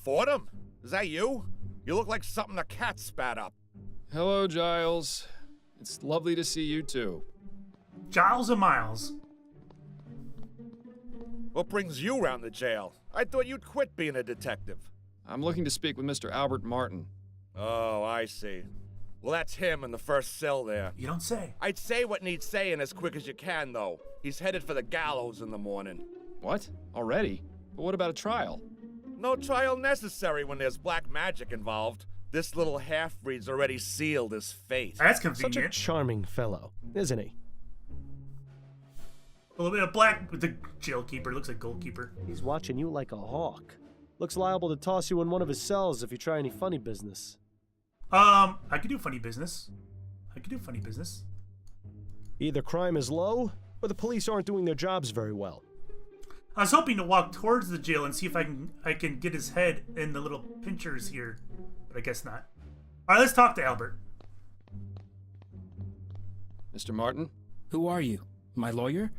Fordham? Is that you? You look like something a cat spat up. Hello, Giles. It's lovely to see you too. Giles and Miles. What brings you round the jail? I thought you'd quit being a detective. I'm looking to speak with Mr. Albert Martin. Oh, I see. Well, that's him in the first cell there. You don't say. I'd say what needs saying as quick as you can, though. He's headed for the gallows in the morning. What? Already? But what about a trial? No trial necessary when there's black magic involved. This little half-breed's already sealed his fate. That's Such a convenient. charming fellow, isn't he? A little bit of black with the jailkeeper. Looks like goalkeeper. He's watching you like a hawk. Looks liable to toss you in one of his cells if you try any funny business. I could do funny business. Either crime is low, or the police aren't doing their jobs very well. I was hoping to walk towards the jail and see if I can get his head in the little pinchers here, but I guess not. All right, let's talk to Albert. Mr. Martin? Who are you? My lawyer?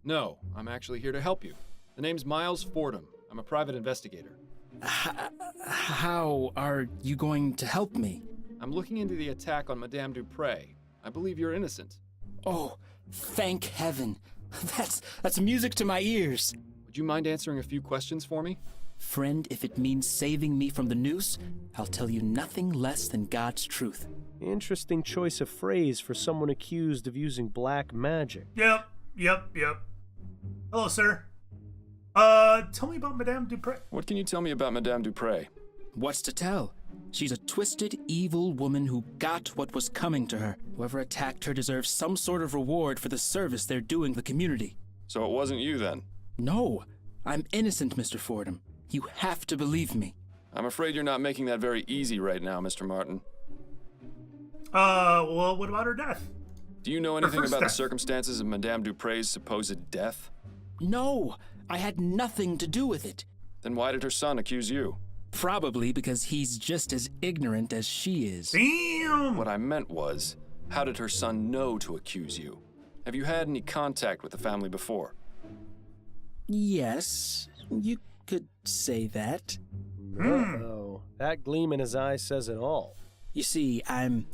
No, I'm actually here to help you. The name's Miles Fordham. I'm a private investigator. How are you going to help me? I'm looking into the attack on Madame Dupre. I believe you're innocent. Oh, thank heaven. That's music to my ears. Would you mind answering a few questions for me? Friend, if it means saving me from the noose, I'll tell you nothing less than God's truth. Interesting choice of phrase for someone accused of using black magic. Yep. Hello, sir. Tell me about Madame Dupre. What can you tell me about Madame Dupre? What's to tell? She's a twisted, evil woman who got what was coming to her. Whoever attacked her deserves some sort of reward for the service they're doing the community. So it wasn't you then? No, I'm innocent, Mr. Fordham. You have to believe me. I'm afraid you're not making that very easy right now, Mr. Martin. Well, what about her death? Do you know anything first about the death. circumstances of Madame Dupre's supposed death? No, I had nothing to do with it. Then why did her son accuse you? Probably because he's just as ignorant as she is. Damn! What I meant was, how did her son know to accuse you? Have you had any contact with the family before? Yes, you could say that. Uh-oh. That gleam in his eye says it all. You see, I'm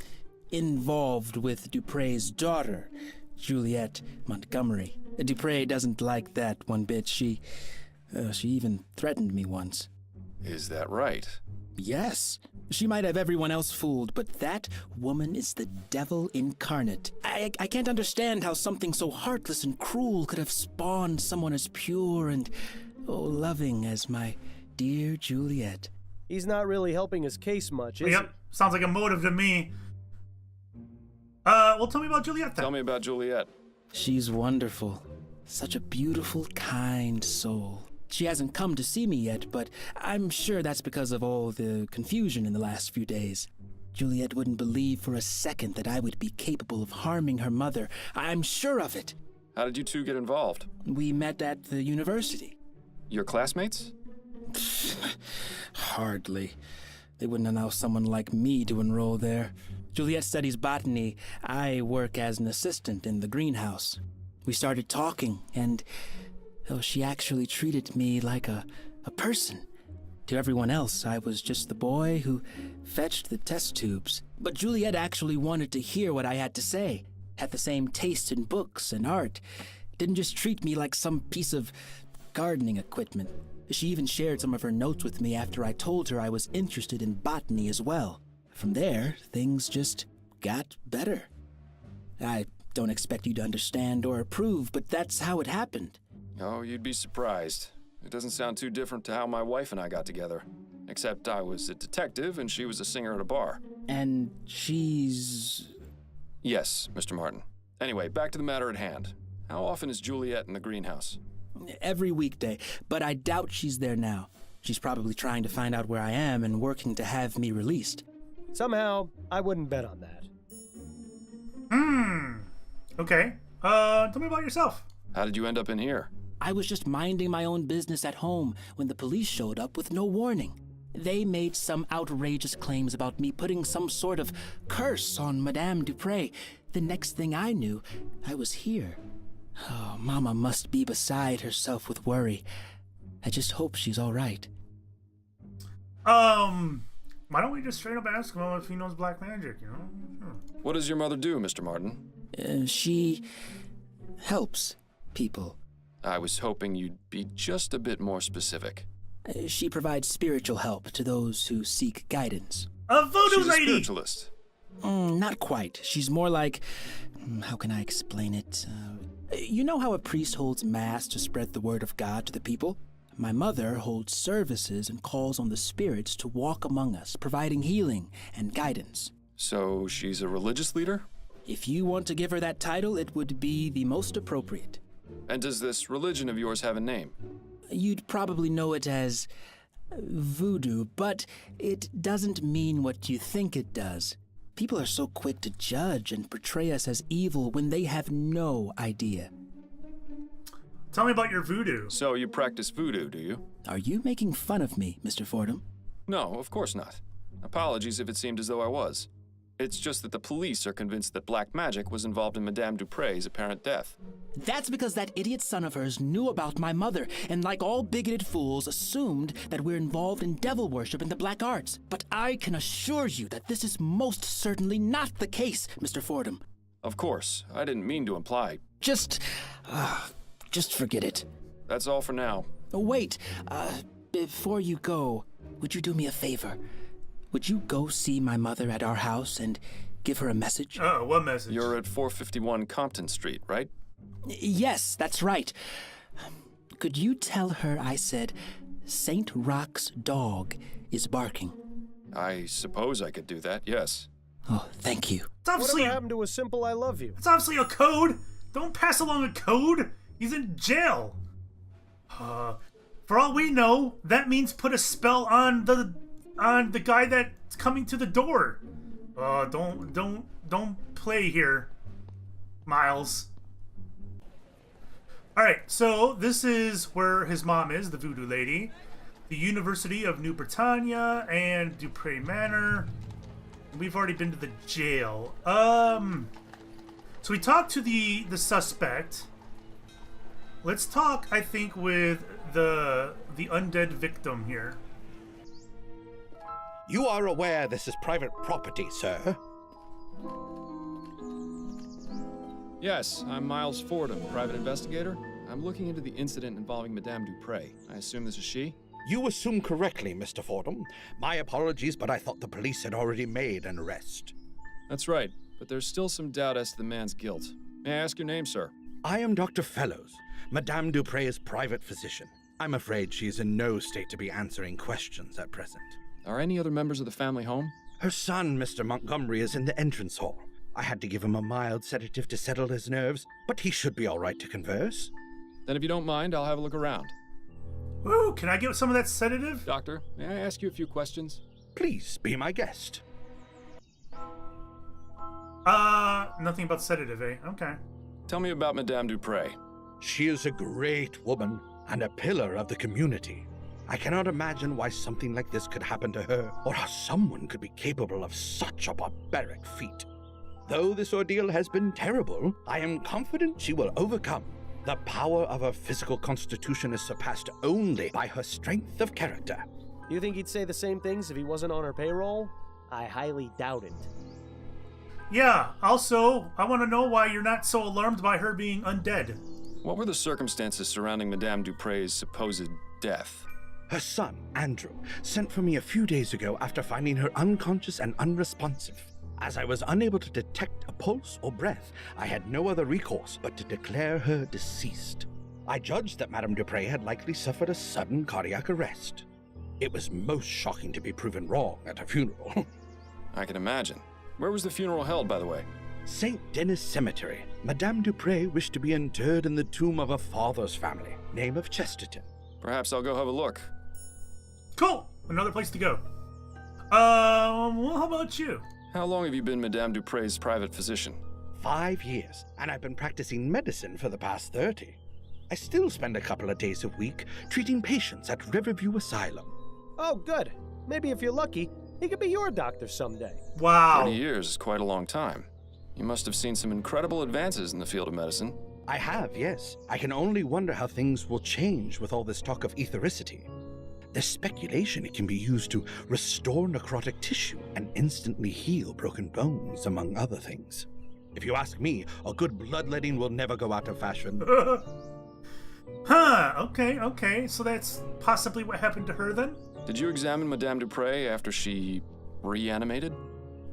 involved with Dupre's daughter, Juliet Montgomery. Dupre doesn't like that one bit. She even threatened me once. Is that right? Yes. She might have everyone else fooled, but that woman is the devil incarnate. I can't understand how something so heartless and cruel could have spawned someone as pure and, loving as my dear Juliet. He's not really helping his case much, is Yep, sounds like a motive to me. Well, tell me about Juliet then. Tell me about Juliet. She's wonderful. Such a beautiful, kind soul. She hasn't come to see me yet, but I'm sure that's because of all the confusion in the last few days. Juliet wouldn't believe for a second that I would be capable of harming her mother. I'm sure of it. How did you two get involved? We met at the university. Your classmates? Hardly. They wouldn't allow someone like me to enroll there. Juliet studies botany. I work as an assistant in the greenhouse. We started talking, and she actually treated me like a person. To everyone else, I was just the boy who fetched the test tubes. But Juliet actually wanted to hear what I had to say, had the same taste in books and art. Didn't just treat me like some piece of gardening equipment. She even shared some of her notes with me after I told her I was interested in botany as well. From there, things just got better. I don't expect you to understand or approve, but that's how it happened. Oh, you'd be surprised. It doesn't sound too different to how my wife and I got together. Except I was a detective and she was a singer at a bar. And she's... Yes, Mr. Martin. Anyway, back to the matter at hand. How often is Juliet in the greenhouse? Every weekday, but I doubt she's there now. She's probably trying to find out where I am and working to have me released. Somehow, I wouldn't bet on that. Okay. Tell me about yourself. How did you end up in here? I was just minding my own business at home when the police showed up with no warning. They made some outrageous claims about me putting some sort of curse on Madame Dupre. The next thing I knew, I was here. Oh, Mama must be beside herself with worry. I just hope she's all right. Why don't we just straight up ask him if he knows black magic, you know? Sure. What does your mother do, Mr. Martin? She helps people. I was hoping you'd be just a bit more specific. She provides spiritual help to those who seek guidance. A voodoo She's a lady! spiritualist. Not quite. She's more like... how can I explain it? You know how a priest holds mass to spread the word of God to the people? My mother holds services and calls on the spirits to walk among us, providing healing and guidance. So she's a religious leader? If you want to give her that title, it would be the most appropriate. And does this religion of yours have a name? You'd probably know it as voodoo, but it doesn't mean what you think it does. People are so quick to judge and portray us as evil when they have no idea. Tell me about your voodoo. So you practice voodoo, do you? Are you making fun of me, Mr. Fordham? No, of course not. Apologies if it seemed as though I was. It's just that the police are convinced that black magic was involved in Madame Dupre's apparent death. That's because that idiot son of hers knew about my mother, and like all bigoted fools, assumed that we're involved in devil worship and the black arts. But I can assure you that this is most certainly not the case, Mr. Fordham. Of course, I didn't mean to imply. Just forget it. That's all for now. Wait, before you go, would you do me a favor? Would you go see my mother at our house and give her a message? Oh, what message? You're at 451 Compton Street, right? Yes, that's right. Could you tell her I said St. Rock's dog is barking? I suppose I could do that, yes. Oh, thank you. It's obviously, Whatever happened to a simple I love you? it's obviously a code. Don't pass along a code. He's in jail. For all we know, that means put a spell on the guy that's coming to the door. Don't play here, Miles. All right, so this is where his mom is, the voodoo lady. The University of New Britannia and Dupre Manor. We've already been to the jail. So we talked to the suspect. Let's talk, I think, with the undead victim here. You are aware this is private property, sir? Yes, I'm Miles Fordham, private investigator. I'm looking into the incident involving Madame Dupre. I assume this is she? You assume correctly, Mr. Fordham. My apologies, but I thought the police had already made an arrest. That's right, but there's still some doubt as to the man's guilt. May I ask your name, sir? I am Dr. Fellows, Madame Dupre's private physician. I'm afraid she is in no state to be answering questions at present. Are any other members of the family home? Her son, Mr. Montgomery, is in the entrance hall. I had to give him a mild sedative to settle his nerves, but he should be all right to converse. Then if you don't mind, I'll have a look around. Woo, can I get some of that sedative? Doctor, may I ask you a few questions? Please be my guest. Nothing about sedative, eh? Okay. Tell me about Madame Dupre. She is a great woman and a pillar of the community. I cannot imagine why something like this could happen to her, or how someone could be capable of such a barbaric feat. Though this ordeal has been terrible, I am confident she will overcome. The power of her physical constitution is surpassed only by her strength of character. You think he'd say the same things if he wasn't on her payroll? I highly doubt it. Yeah, also, I want to know why you're not so alarmed by her being undead. What were the circumstances surrounding Madame Dupre's supposed death? Her son, Andrew, sent for me a few days ago after finding her unconscious and unresponsive. As I was unable to detect a pulse or breath, I had no other recourse but to declare her deceased. I judged that Madame Dupre had likely suffered a sudden cardiac arrest. It was most shocking to be proven wrong at a funeral. I can imagine. Where was the funeral held, by the way? St. Denis Cemetery. Madame Dupre wished to be interred in the tomb of her father's family, name of Chesterton. Perhaps I'll go have a look. Cool! Another place to go. Well, how about you? How long have you been Madame Dupre's private physician? 5 years, and I've been practicing medicine for the past 30. I still spend a couple of days a week treating patients at Riverview Asylum. Oh, good. Maybe if you're lucky, he could be your doctor someday. Wow. 30 years is quite a long time. You must have seen some incredible advances in the field of medicine. I have, yes. I can only wonder how things will change with all this talk of ethericity. There's speculation it can be used to restore necrotic tissue and instantly heal broken bones, among other things. If you ask me, a good bloodletting will never go out of fashion. Okay. So that's possibly what happened to her then? Did you examine Madame Dupre after she reanimated?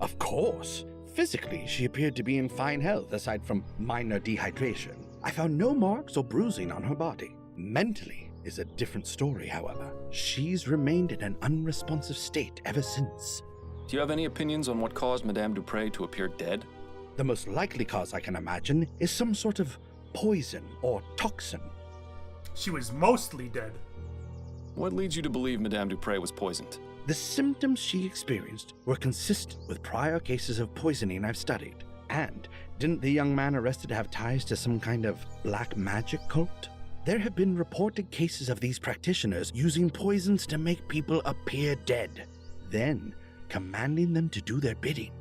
Of course. Physically, she appeared to be in fine health aside from minor dehydration. I found no marks or bruising on her body. Mentally is a different story, however. She's remained in an unresponsive state ever since. Do you have any opinions on what caused Madame Dupre to appear dead? The most likely cause I can imagine is some sort of poison or toxin. She was mostly dead. What leads you to believe Madame Dupre was poisoned? The symptoms she experienced were consistent with prior cases of poisoning I've studied. And didn't the young man arrested have ties to some kind of black magic cult? There have been reported cases of these practitioners using poisons to make people appear dead, then commanding them to do their bidding.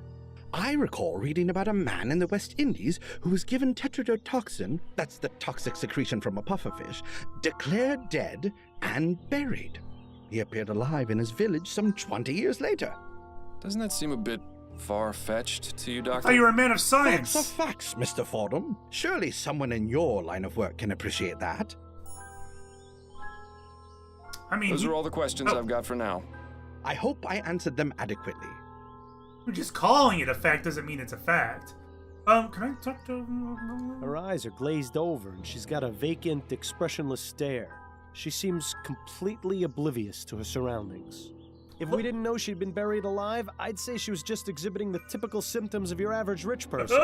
I recall reading about a man in the West Indies who was given tetrodotoxin, that's the toxic secretion from a pufferfish, declared dead and buried. He appeared alive in his village some 20 years later. Doesn't that seem a bit far-fetched to you, Doctor? Oh, you're a man of science. Facts are facts, Mr. Fordham. Surely someone in your line of work can appreciate that. I mean, Those are all the questions I've got for now. I hope I answered them adequately. just calling it a fact doesn't mean it's a fact. Can I talk to... Her eyes are glazed over, and she's got a vacant, expressionless stare. She seems completely oblivious to her surroundings. If we didn't know she'd been buried alive, I'd say she was just exhibiting the typical symptoms of your average rich person.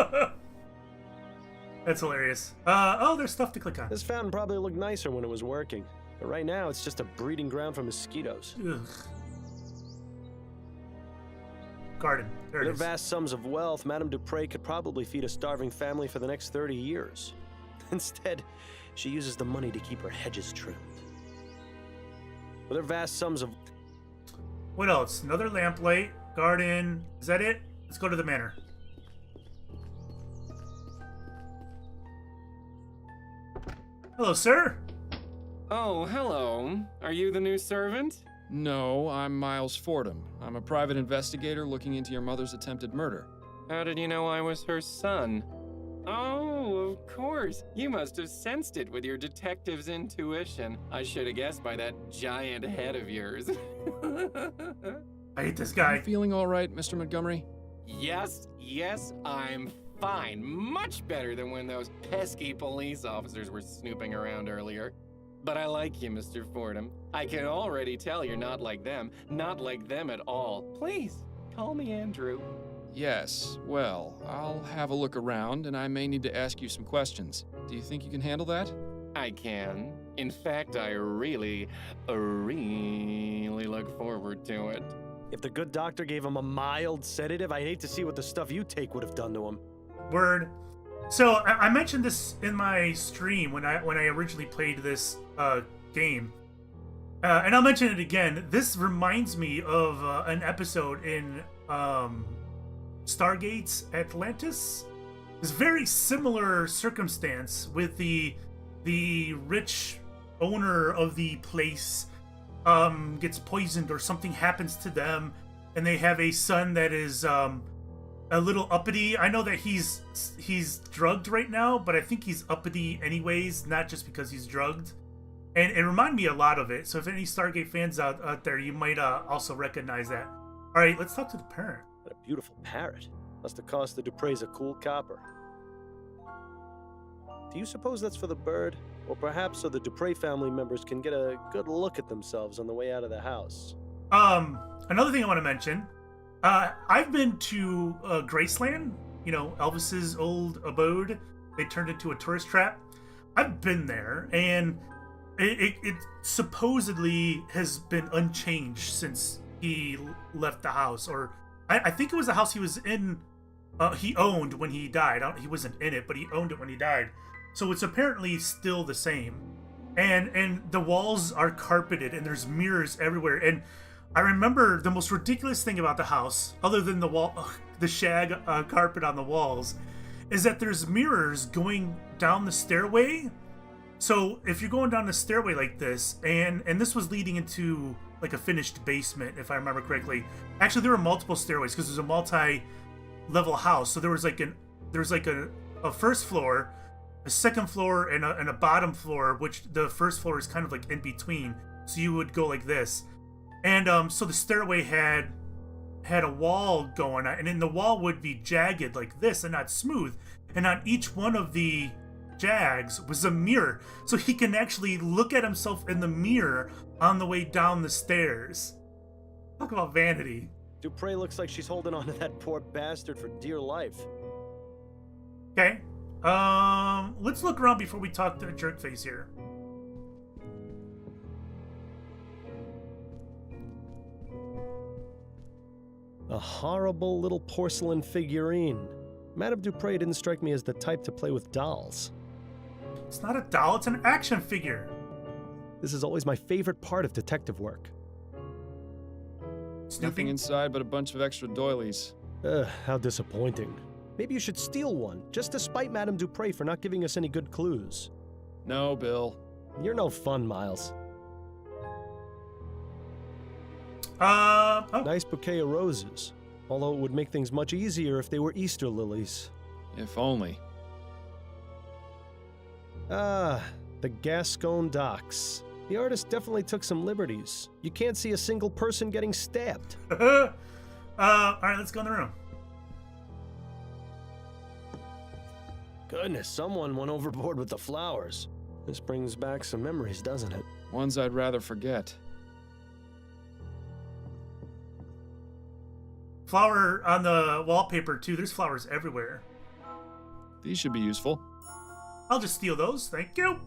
That's hilarious. Oh, there's stuff to click on. This fountain probably looked nicer when it was working, but right now it's just a breeding ground for mosquitoes. Ugh. Garden. There With it her is. vast sums of wealth, Madame Dupre could probably feed a starving family for the next 30 years. Instead, she uses the money to keep her hedges trimmed. With her vast sums of... What else? Another lamplight. Garden. Is that it? Let's go to the manor. Hello, sir. Oh, hello. Are you the new servant? No, I'm Miles Fordham. I'm a private investigator looking into your mother's attempted murder. How did you know I was her son? Oh, of course. You must have sensed it with your detective's intuition. I should have guessed by that giant head of yours. I hate this You guy. feeling all right, Mr. Montgomery? Yes, I'm fine. Much better than when those pesky police officers were snooping around earlier. But I like you, Mr. Fordham. I can already tell you're not like them at all. Please, call me Andrew. Yes, well, I'll have a look around and I may need to ask you some questions. Do you think you can handle that? I can. In fact, I really look forward to it. If the good doctor gave him a mild sedative, I'd hate to see what the stuff you take would have done to him. Word. So I mentioned this in my stream when I originally played this game, and I'll mention it again. This reminds me of an episode in Stargate's Atlantis. It's very similar circumstance with the rich owner of the place gets poisoned or something happens to them, and they have a son that is a little uppity. I know that he's drugged right now, but I think he's uppity anyways, not just because he's drugged. And it reminded me a lot of it. So if any Stargate fans out there, you might also recognize that. All right, let's talk to the parent. What a beautiful parrot. Must have cost the Dupre's a cool copper. Do you suppose that's for the bird? Or perhaps so the Dupre family members can get a good look at themselves on the way out of the house? Another thing I want to mention, I've been to Graceland, you know, Elvis's old abode. They turned into a tourist trap. I've been there, and it supposedly has been unchanged since he left the house. Or I think it was the house he was in, he owned when he died. He wasn't in it, but he owned it when he died. So it's apparently still the same. And the walls are carpeted, and there's mirrors everywhere. And I remember the most ridiculous thing about the house, other than the shag carpet on the walls, is that there's mirrors going down the stairway, So if you're going down the stairway like this, and this was leading into like a finished basement, if I remember correctly. Actually, there were multiple stairways because it was a multi-level house. So there was like a first floor, a second floor, and a bottom floor, which the first floor is kind of like in between. So you would go like this, and so the stairway had a wall going on, and then the wall would be jagged like this and not smooth. And on each one of the jags was a mirror, so he can actually look at himself in the mirror on the way down the stairs. Talk about vanity. Dupre looks like she's holding on to that poor bastard for dear life. Okay. Let's look around before we talk to a jerkface here. A horrible little porcelain figurine. Madame Dupre didn't strike me as the type to play with dolls. It's not a doll, it's an action figure. This is always my favorite part of detective work. Nothing inside but a bunch of extra doilies. How disappointing. Maybe you should steal one, just to spite Madame Dupre for not giving us any good clues. No, Bill. You're no fun, Miles. Nice bouquet of roses. Although it would make things much easier if they were Easter lilies. If only. Ah, the Gascon docks. The artist definitely took some liberties. You can't see a single person getting stabbed. Alright, let's go in the room. Goodness, someone went overboard with the flowers. This brings back some memories, doesn't it? Ones I'd rather forget. Flower on the wallpaper, too. There's flowers everywhere. These should be useful. I'll just steal those, thank you.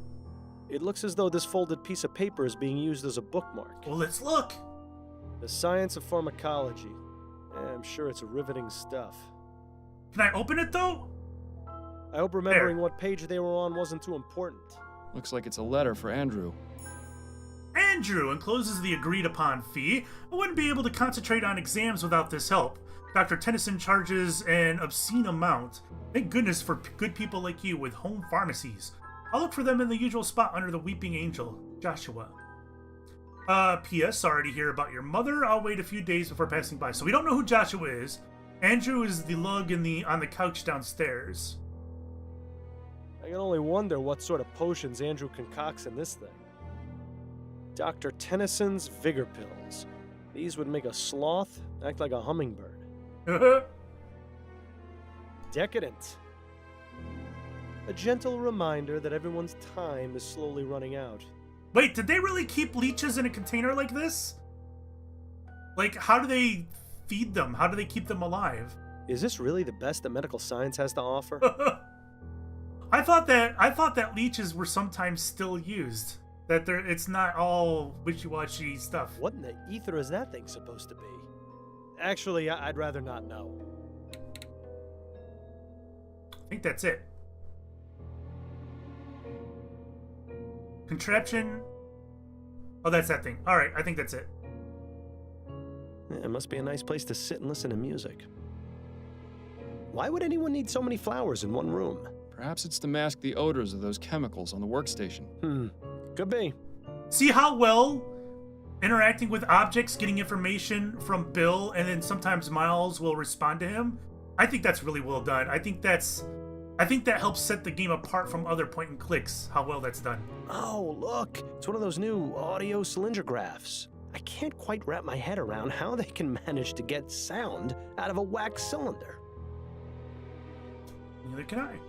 It looks as though this folded piece of paper is being used as a bookmark. Well, let's look. The Science of Pharmacology. I'm sure it's riveting stuff. Can I open it, though? I hope remembering what page they were on wasn't too important. Looks like it's a letter for Andrew. Andrew encloses the agreed-upon fee. I wouldn't be able to concentrate on exams without this help. Dr. Tennyson charges an obscene amount. Thank goodness for good people like you with home pharmacies. I'll look for them in the usual spot under the Weeping Angel, Joshua. P.S. Sorry to hear about your mother. I'll wait a few days before passing by. So we don't know who Joshua is. Andrew is the lug on the couch downstairs. I can only wonder what sort of potions Andrew concocts in this thing. Dr. Tennyson's Vigor Pills. These would make a sloth act like a hummingbird. Decadent. A gentle reminder that everyone's time is slowly running out. Wait, did they really keep leeches in a container like this? Like, how do they feed them? How do they keep them alive? Is this really the best that medical science has to offer? I thought that leeches were sometimes still used. That it's not all wishy-washy stuff. What in the ether is that thing supposed to be? Actually, I'd rather not know. I think that's it. Contraption. Oh, that's that thing. Alright, I think that's it. It must be a nice place to sit and listen to music. Why would anyone need so many flowers in one room? Perhaps it's to mask the odors of those chemicals on the workstation. Could be. See how well interacting with objects, getting information from Bill, and then sometimes Miles will respond to him? I think that's really well done. I think that helps set the game apart from other point and clicks, how well that's done. Oh, look. It's one of those new audio cylindergraphs. I can't quite wrap my head around how they can manage to get sound out of a wax cylinder. Neither can I.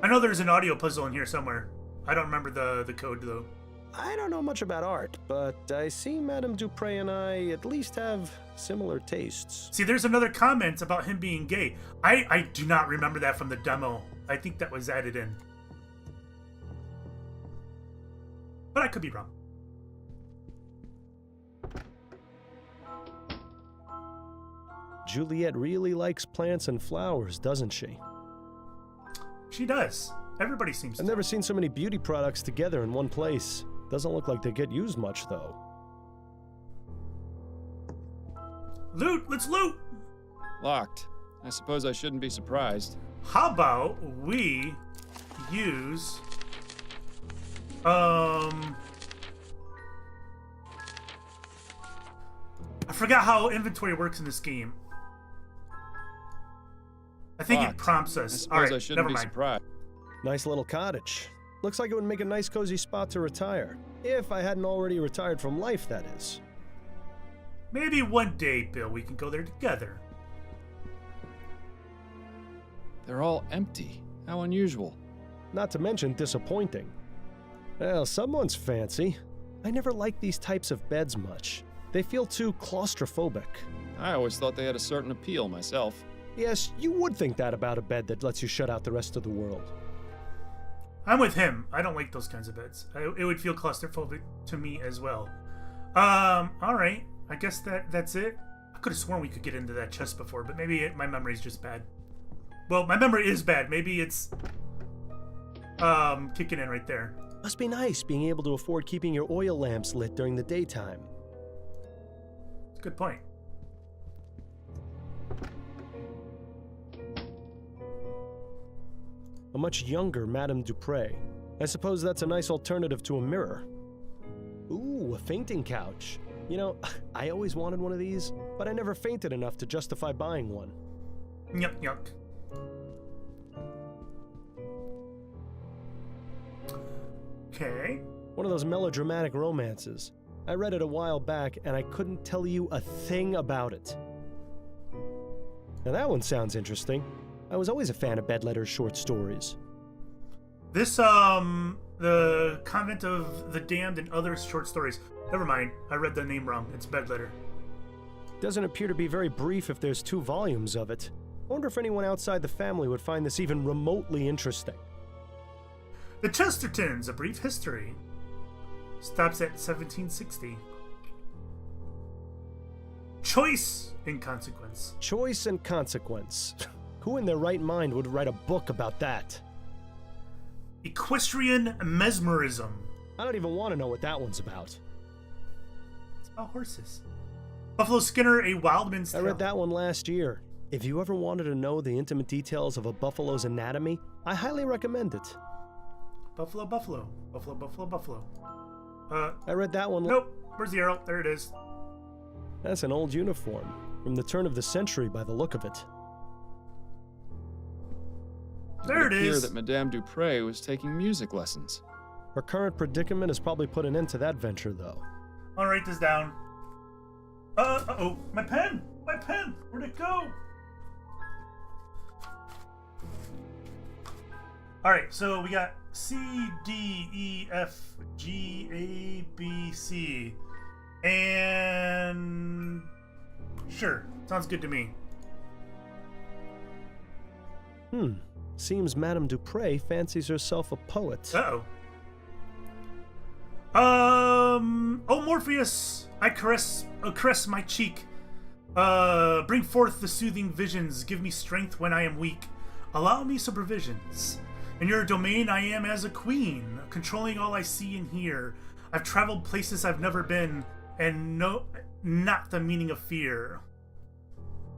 I know there's an audio puzzle in here somewhere. I don't remember the code, though. I don't know much about art, but I see Madame Dupre and I at least have similar tastes. See, there's another comment about him being gay. I do not remember that from the demo. I think that was added in. But I could be wrong. Juliet really likes plants and flowers, doesn't she? She does. Everybody seems to. I've never seen so many beauty products together in one place. Doesn't look like they get used much, though. Loot! Let's loot! Locked. I suppose I shouldn't be surprised. How about we use... I forgot how inventory works in this game. I think Locked. it prompts I us. suppose Alright, I shouldn't never be mind. surprised. Nice little cottage. Looks like it would make a nice cozy spot to retire. If I hadn't already retired from life, that is. Maybe one day, Bill, we can go there together. They're all empty. How unusual. Not to mention disappointing. Well, someone's fancy. I never liked these types of beds much. They feel too claustrophobic. I always thought they had a certain appeal myself. Yes, you would think that about a bed that lets you shut out the rest of the world. I'm with him. I don't like those kinds of beds. It would feel claustrophobic to me as well. Alright. I guess that's it. I could have sworn we could get into that chest before, but maybe my memory's just bad. Well, my memory is bad. Maybe it's kicking in right there. Must be nice being able to afford keeping your oil lamps lit during the daytime. Good point. A much younger Madame Dupre. I suppose that's a nice alternative to a mirror. Ooh, a fainting couch. You know, I always wanted one of these, but I never fainted enough to justify buying one. Yuck, yuck. Okay. One of those melodramatic romances. I read it a while back, and I couldn't tell you a thing about it. Now that one sounds interesting. I was always a fan of Bedletter's short stories. This, the Convent of the Damned and Other Short Stories. Never mind. I read the name wrong. It's Bedletter. Doesn't appear to be very brief if there's 2 volumes of it. I wonder if anyone outside the family would find this even remotely interesting. The Chestertons, A Brief History. Stops at 1760. Choice and Consequence. Choice and Consequence. Who in their right mind would write a book about that? Equestrian Mesmerism. I don't even want to know what that one's about. It's about horses. Buffalo Skinner, A Wildman's I Tale. read that one last year. If you ever wanted to know the intimate details of a buffalo's anatomy, I highly recommend it. Buffalo, Buffalo. Buffalo, Buffalo, Buffalo. I read that one. Nope. Where's the arrow? There it is. That's an old uniform, from the turn of the century by the look of it. There it It appeared is. that Madame Dupre was taking music lessons. Her current predicament has probably put an end to that venture, though. I'll write this down. Uh-oh. My pen! My pen! Where'd it go? Alright, so we got C, D, E, F, G, A, B, C. And... sure. Sounds good to me. Seems Madame Dupre fancies herself a poet. Uh-oh. Oh, Morpheus, I caress my cheek. Bring forth the soothing visions, give me strength when I am weak. Allow me some provisions. In your domain I am as a queen, controlling all I see and hear. I've traveled places I've never been, and know not the meaning of fear.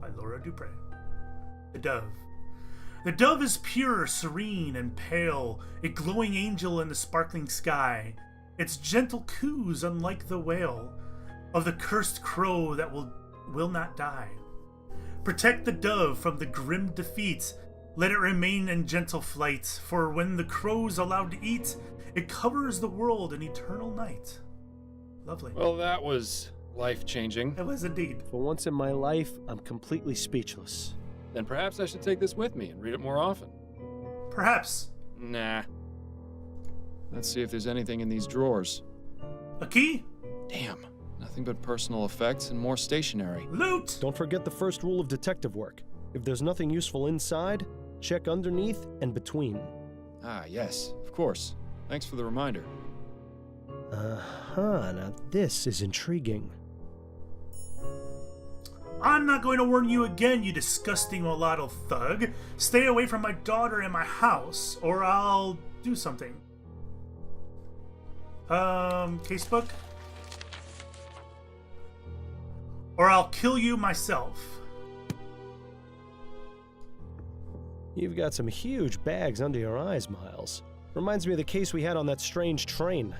By Laura Dupre. The Dove. The dove is pure, serene, and pale, a glowing angel in the sparkling sky. Its gentle coos unlike the wail of the cursed crow that will not die. Protect the dove from the grim defeat. Let it remain in gentle flight, for when the crow's allowed to eat, it covers the world in eternal night. Lovely. Well, that was life-changing. It was indeed. For once in my life, I'm completely speechless. Then perhaps I should take this with me and read it more often. Perhaps. Nah. Let's see if there's anything in these drawers. A key? Damn. Nothing but personal effects and more stationery. Loot! Don't forget the first rule of detective work. If there's nothing useful inside, check underneath and between. Ah, yes. Of course. Thanks for the reminder. Now this is intriguing. I'm not going to warn you again, you disgusting mulatto thug. Stay away from my daughter and my house, or I'll do something. Casebook? or I'll kill you myself. You've got some huge bags under your eyes, Miles. Reminds me of the case we had on that strange train.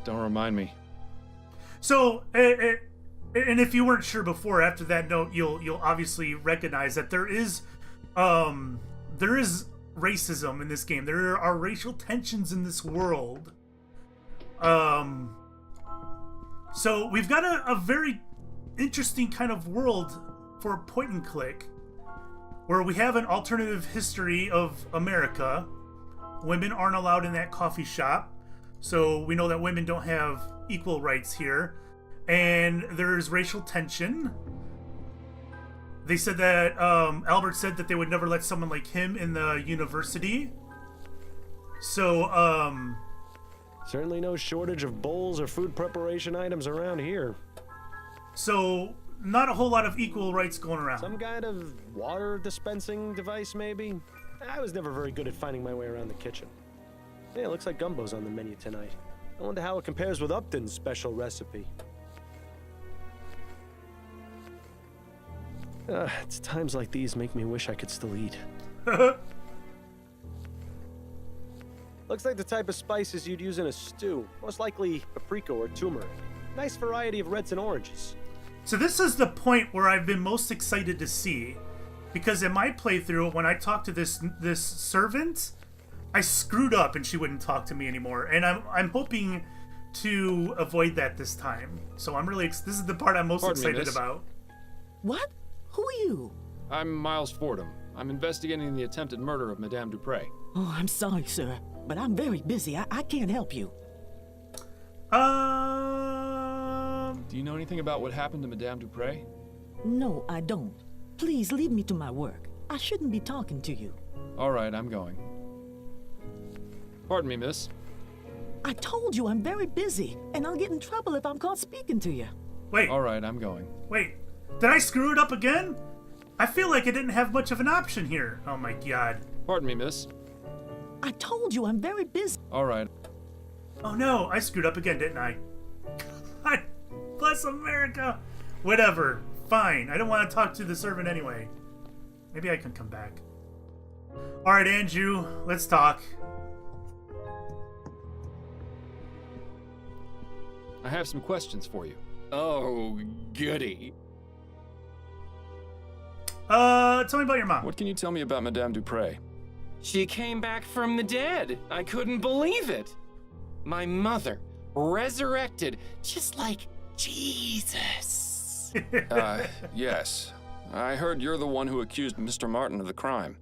Don't remind me. So, and if you weren't sure before, after that note, you'll obviously recognize that there is racism in this game. There are racial tensions in this world. So we've got a very interesting kind of world for point and click, where we have an alternative history of America. Women aren't allowed in that coffee shop, so we know that women don't have equal rights here. And there's racial tension. They said that Albert said that they would never let someone like him in the university. So, Certainly no shortage of bowls or food preparation items around here. So, not a whole lot of equal rights going around. Some kind of water dispensing device, maybe? I was never very good at finding my way around the kitchen. Yeah, it looks like gumbo's on the menu tonight. I wonder how it compares with Upton's special recipe. It's times like these make me wish I could still eat. Looks like the type of spices you'd use in a stew. Most likely paprika or turmeric. Nice variety of reds and oranges. So this is the point where I've been most excited to see, because in my playthrough, when I talked to this servant, I screwed up and she wouldn't talk to me anymore. And I'm hoping to avoid that this time. So I'm really this is the part I'm most excited about. What? Who are you? I'm Miles Fordham. I'm investigating the attempted murder of Madame Dupre. Oh, I'm sorry, sir, but I'm very busy. I can't help you. Do you know anything about what happened to Madame Dupre? No, I don't. Please leave me to my work. I shouldn't be talking to you. All right, I'm going. Pardon me, miss. I told you I'm very busy, and I'll get in trouble if I'm caught speaking to you. Wait. All right, I'm going. Wait. Did I screw it up again? I feel like I didn't have much of an option here. Oh my god. Pardon me, miss. I told you I'm very busy. All right. Oh no, I screwed up again, didn't I? God bless America. Whatever. Fine. I don't want to talk to the servant anyway. Maybe I can come back. Alright, Andrew. Let's talk. I have some questions for you. Oh, goody. Tell me about your mom. What can you tell me about Madame Dupre? She came back from the dead. I couldn't believe it. My mother, resurrected, just like Jesus. Yes. I heard you're the one who accused Mr. Martin of the crime.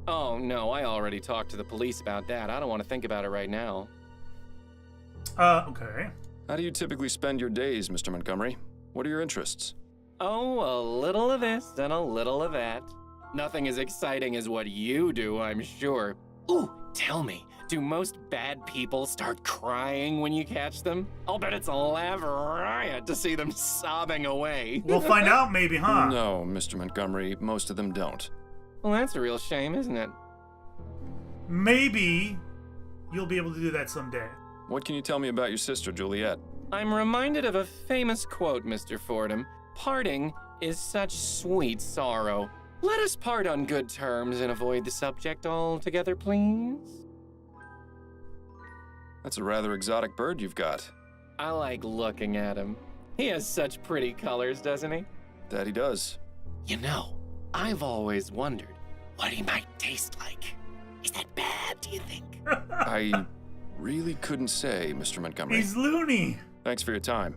Oh, no, I already talked to the police about that. I don't want to think about it right now. Okay. How do you typically spend your days, Mr. Montgomery? What are your interests? Oh, a little of this and a little of that. Nothing as exciting as what you do, I'm sure. Ooh, tell me, do most bad people start crying when you catch them? I'll bet it's a laugh riot to see them sobbing away. We'll find out maybe, huh? No, Mr. Montgomery, most of them don't. Well, that's a real shame, isn't it? Maybe you'll be able to do that someday. What can you tell me about your sister, Juliet? I'm reminded of a famous quote, Mr. Fordham. Parting is such sweet sorrow. Let us part on good terms and avoid the subject altogether, please. That's a rather exotic bird you've got. I like looking at him. He has such pretty colors, doesn't he? That he does. You know, I've always wondered what he might taste like. Is that bad, do you think? I really couldn't say, Mr. Montgomery. He's loony. Thanks for your time.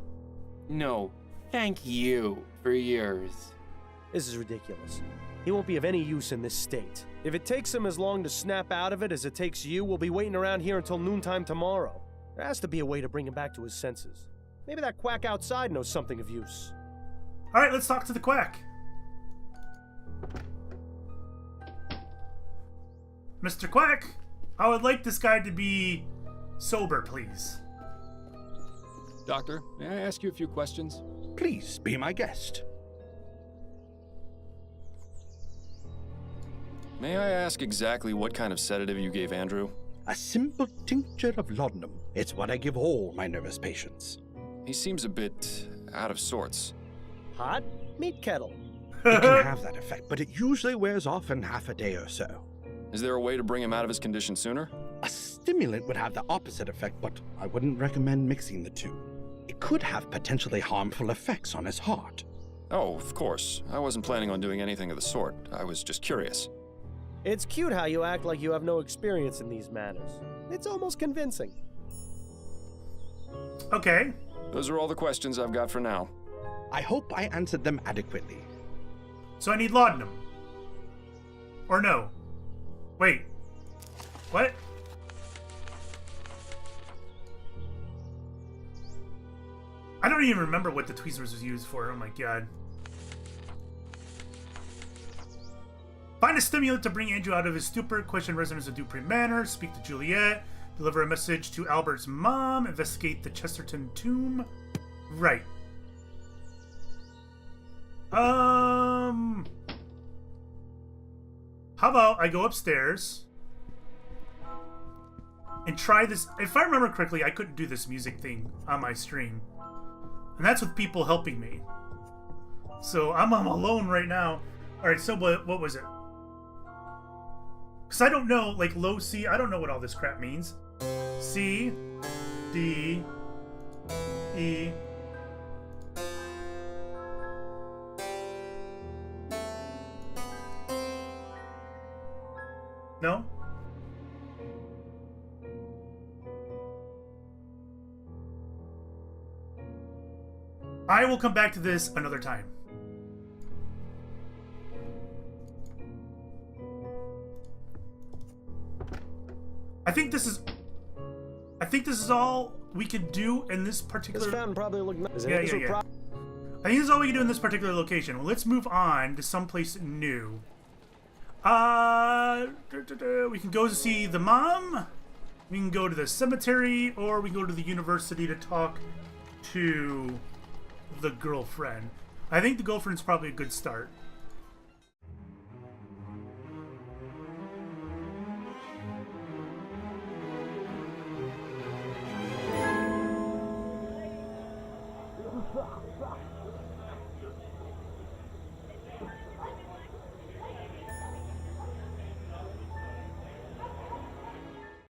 No, thank you for yours. This is ridiculous. He won't be of any use in this state. If it takes him as long to snap out of it as it takes you, we'll be waiting around here until noontime tomorrow. There has to be a way to bring him back to his senses. Maybe that quack outside knows something of use. All right, let's talk to the quack. Mr. Quack, I would like this guy to be sober, please. Doctor, may I ask you a few questions? Please be my guest. May I ask exactly what kind of sedative you gave Andrew? A simple tincture of laudanum. It's what I give all my nervous patients. He seems a bit out of sorts. Hot? Meat kettle. It can have that effect, but it usually wears off in half a day or so. Is there a way to bring him out of his condition sooner? A stimulant would have the opposite effect, but I wouldn't recommend mixing the two. It could have potentially harmful effects on his heart. Oh, of course. I wasn't planning on doing anything of the sort. I was just curious. It's cute how you act like you have no experience in these matters. It's almost convincing. Okay. Those are all the questions I've got for now. I hope I answered them adequately. So I need laudanum. Or no. Wait. What? I don't even remember what the tweezers was used for. Oh my god. Find a stimulant to bring Andrew out of his stupor. Question residents of Dupree Manor. Speak to Juliet. Deliver a message to Albert's mom. Investigate the Chesterton tomb. Right. How about I go upstairs and try this? If I remember correctly, I couldn't do this music thing on my stream. And that's with people helping me. So I'm alone right now. Alright, so what was it? Because I don't know, like low C, I don't know what all this crap means. C, D, E. No? I will come back to this another time. I think this is all we can do in this particular. This fountain probably looked nice. Yeah. I think this is all we can do in this particular location. Well, let's move on to someplace new. We can go to see the mom. We can go to the cemetery, or we can go to the university to talk to the girlfriend. I think the girlfriend's probably a good start.